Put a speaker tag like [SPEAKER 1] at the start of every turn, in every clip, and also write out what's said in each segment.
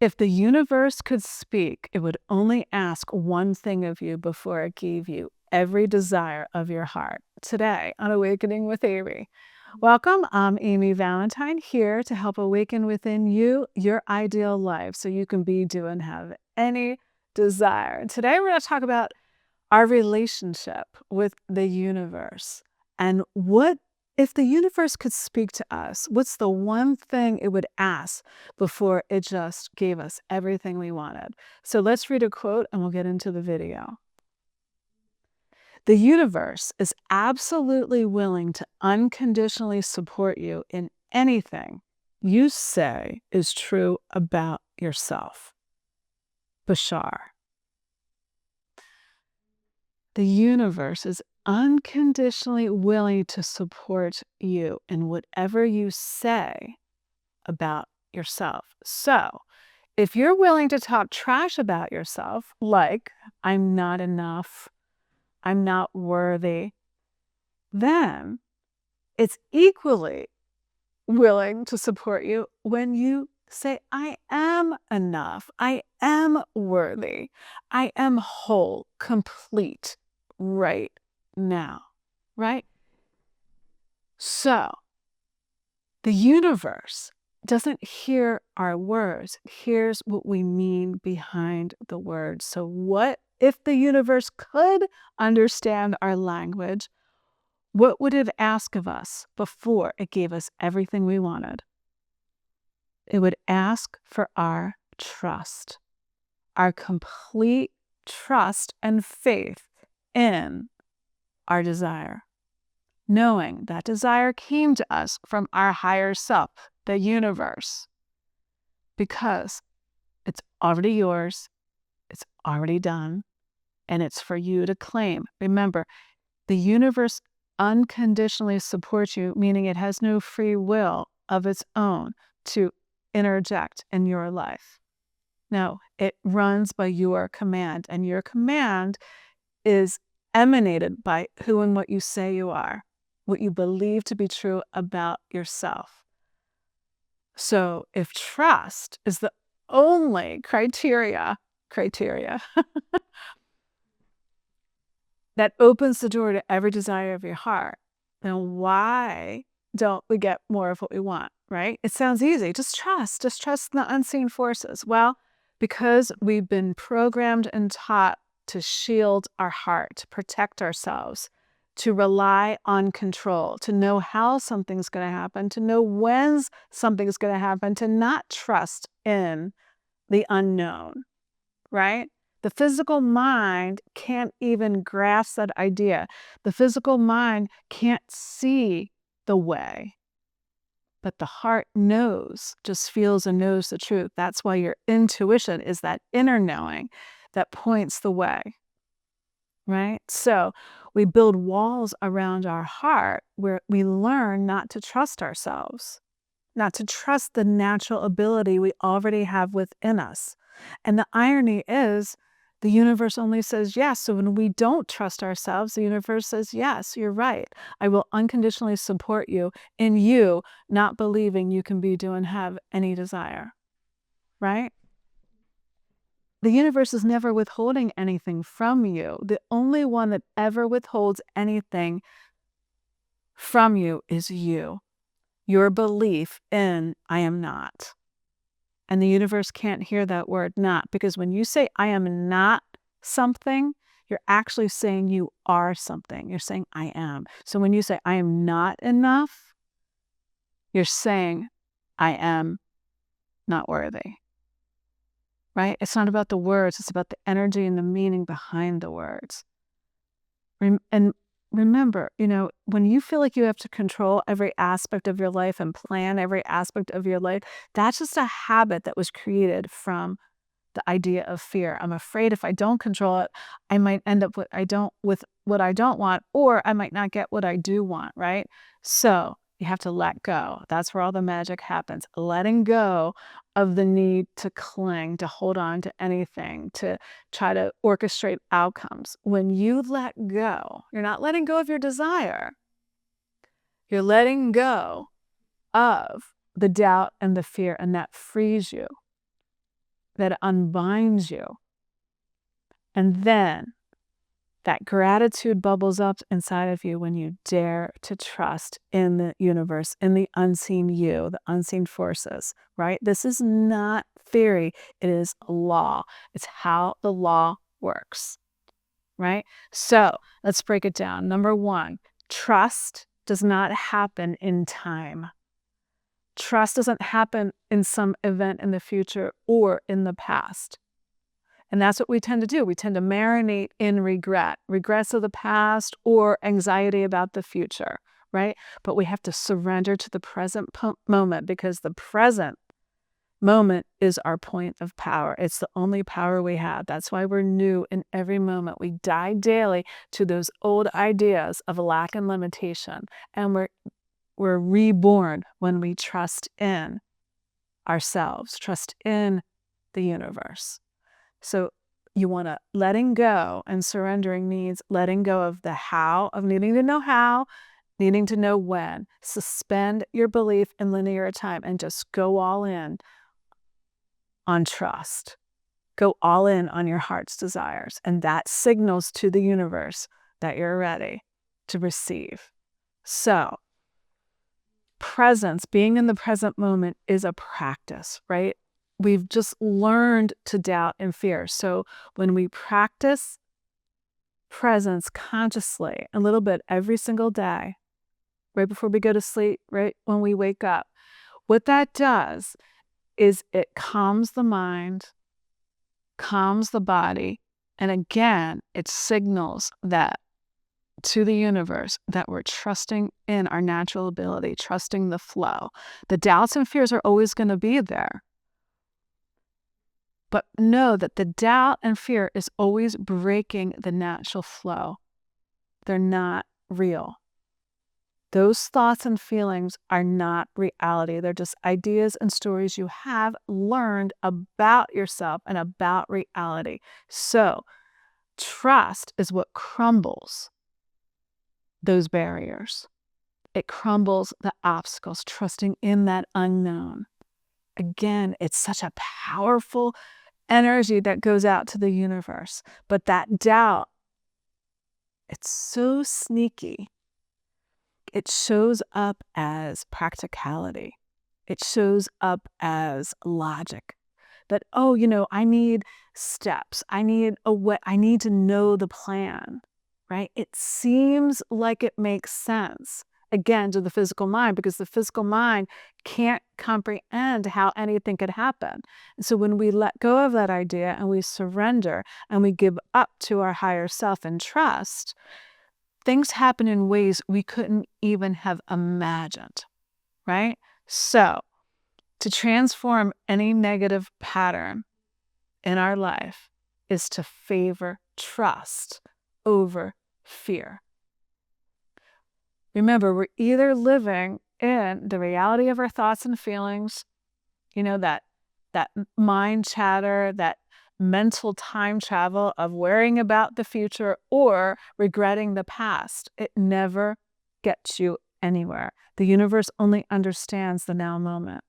[SPEAKER 1] If the universe could speak, it would only ask one thing of you before it gave you every desire of your heart. Today on Awakening with Amy. Welcome, I'm Amy Valentine, here to help awaken within you your ideal life so you can be, do, and have any desire. And today we're going to talk about our relationship with the universe and what if the universe could speak to us, what's the one thing it would ask before it just gave us everything we wanted? So let's read a quote and we'll get into the video. The universe is absolutely willing to unconditionally support you in anything you say is true about yourself. Bashar. The universe is unconditionally willing to support you in whatever you say about yourself. So, if you're willing to talk trash about yourself, like, I'm not enough, I'm not worthy, then it's equally willing to support you when you say, I am enough, I am worthy, I am whole, complete right now, right? So the universe doesn't hear our words, it hears what we mean behind the words. So what if the universe could understand our language? What would it ask of us before it gave us everything we wanted? It would ask for our trust, our complete trust and faith in our desire, knowing that desire came to us from our higher self, the universe, because it's already yours, it's already done, and it's for you to claim. Remember, the universe unconditionally supports you, meaning it has no free will of its own to interject in your life. No, it runs by your command, and your command is emanated by who and what you say you are, what you believe to be true about yourself. So if trust is the only criteria that opens the door to every desire of your heart, then why don't we get more of what we want, right? It sounds easy. Just trust in the unseen forces. Well, because we've been programmed and taught to shield our heart, to protect ourselves, to rely on control, to know how something's going to happen, to know when something's going to happen, to not trust in the unknown, right? The physical mind can't even grasp that idea. The physical mind can't see the way, but the heart knows, just feels and knows the truth. That's why your intuition is that inner knowing that points the way, right? So we build walls around our heart where we learn not to trust ourselves, not to trust the natural ability we already have within us. And the irony is, the universe only says yes. So when we don't trust ourselves, the universe says, yes, you're right. I will unconditionally support you in you not believing you can be, do, and have any desire, right? The universe is never withholding anything from you. The only one that ever withholds anything from you is you, your belief in I am not. And the universe can't hear that word not, because when you say I am not something, you're actually saying you are something. You're saying I am. So when you say I am not enough, you're saying I am not worthy, right? It's not about the words. It's about the energy and the meaning behind the words. And remember, when you feel like you have to control every aspect of your life and plan every aspect of your life, that's just a habit that was created from the idea of fear. I'm afraid if I don't control it, I might end up with what I don't want, or I might not get what I do want, right? So you have to let go. That's where all the magic happens. Letting go of the need to cling, to hold on to anything, to try to orchestrate outcomes. When you let go, you're not letting go of your desire. You're letting go of the doubt and the fear, and that frees you. that unbinds you. And then that gratitude bubbles up inside of you when you dare to trust in the universe, in the unseen you, the unseen forces, right? This is not theory. It is law. It's how the law works, right? So let's break it down. Number one, trust does not happen in time. Trust doesn't happen in some event in the future or in the past. And that's what we tend to do. We tend to marinate in regrets of the past or anxiety about the future, right? But we have to surrender to the present moment, because the present moment is our point of power. It's the only power we have. That's why we're new in every moment. We die daily to those old ideas of lack and limitation. And we're reborn when we trust in ourselves, trust in the universe. So you want to letting go, and surrendering means letting go of the how, of needing to know how, needing to know when. Suspend your belief in linear time and just go all in on trust. Go all in on your heart's desires. And that signals to the universe that you're ready to receive. So presence, being in the present moment, is a practice, right? We've just learned to doubt and fear. So when we practice presence consciously a little bit every single day, right before we go to sleep, right when we wake up, what that does is it calms the mind, calms the body, and again, it signals that to the universe that we're trusting in our natural ability, trusting the flow. The doubts and fears are always going to be there. But know that the doubt and fear is always breaking the natural flow. They're not real. Those thoughts and feelings are not reality. They're just ideas and stories you have learned about yourself and about reality. So trust is what crumbles those barriers. It crumbles the obstacles, trusting in that unknown. Again, it's such a powerful energy that goes out to the universe. But that doubt, it's so sneaky. It shows up as practicality. It shows up as logic. That, oh, I need steps. I need a way. I need to know the plan, right? It seems like it makes sense, again, to the physical mind, because the physical mind can't comprehend how anything could happen. And so when we let go of that idea and we surrender and we give up to our higher self and trust, things happen in ways we couldn't even have imagined, right? So to transform any negative pattern in our life is to favor trust over fear. Remember, we're either living in the reality of our thoughts and feelings, that mind chatter, that mental time travel of worrying about the future or regretting the past. It never gets you anywhere. The universe only understands the now moment.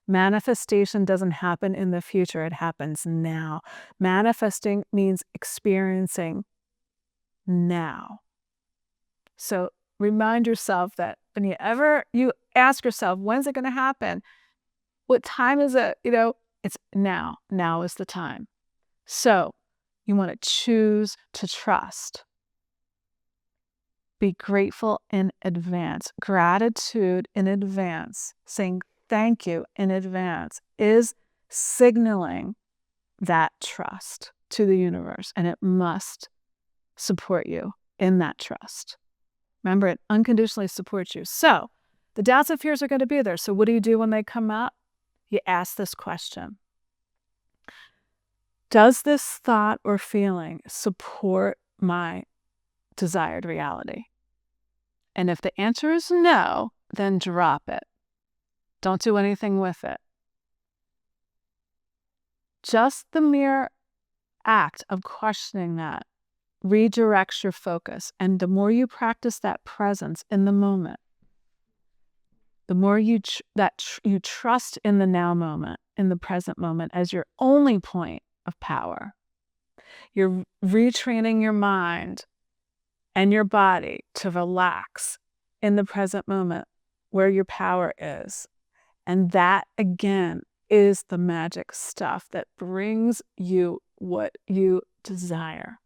[SPEAKER 1] Manifestation doesn't happen in the future. It happens now. Manifesting means experiencing now. So remind yourself that when you ask yourself, when's it going to happen? What time is it? It's now. Now is the time. So you want to choose to trust. Be grateful in advance. Gratitude in advance, saying thank you in advance, is signaling that trust to the universe, and it must support you in that trust. Remember, it unconditionally supports you. So the doubts and fears are going to be there. So what do you do when they come up? You ask this question. Does this thought or feeling support my desired reality? And if the answer is no, then drop it. Don't do anything with it. Just the mere act of questioning that redirects your focus. And the more you practice that presence in the moment, the more you you trust in the now moment, in the present moment as your only point of power. You're retraining your mind and your body to relax in the present moment where your power is. And that, again, is the magic stuff that brings you what you desire.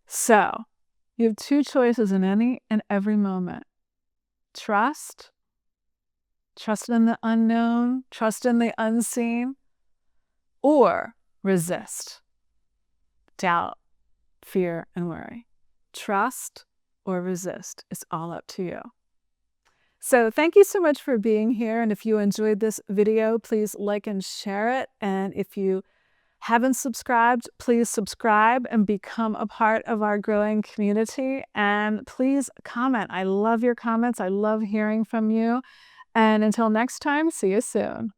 [SPEAKER 1] So, you have two choices in any and every moment. Trust in the unknown, trust in the unseen, or resist, doubt, fear, and worry. Trust or resist. It's all up to you. So thank you so much for being here. And if you enjoyed this video, please like and share it. And if you haven't subscribed, please subscribe and become a part of our growing community. And please comment. I love your comments. I love hearing from you. And until next time, see you soon.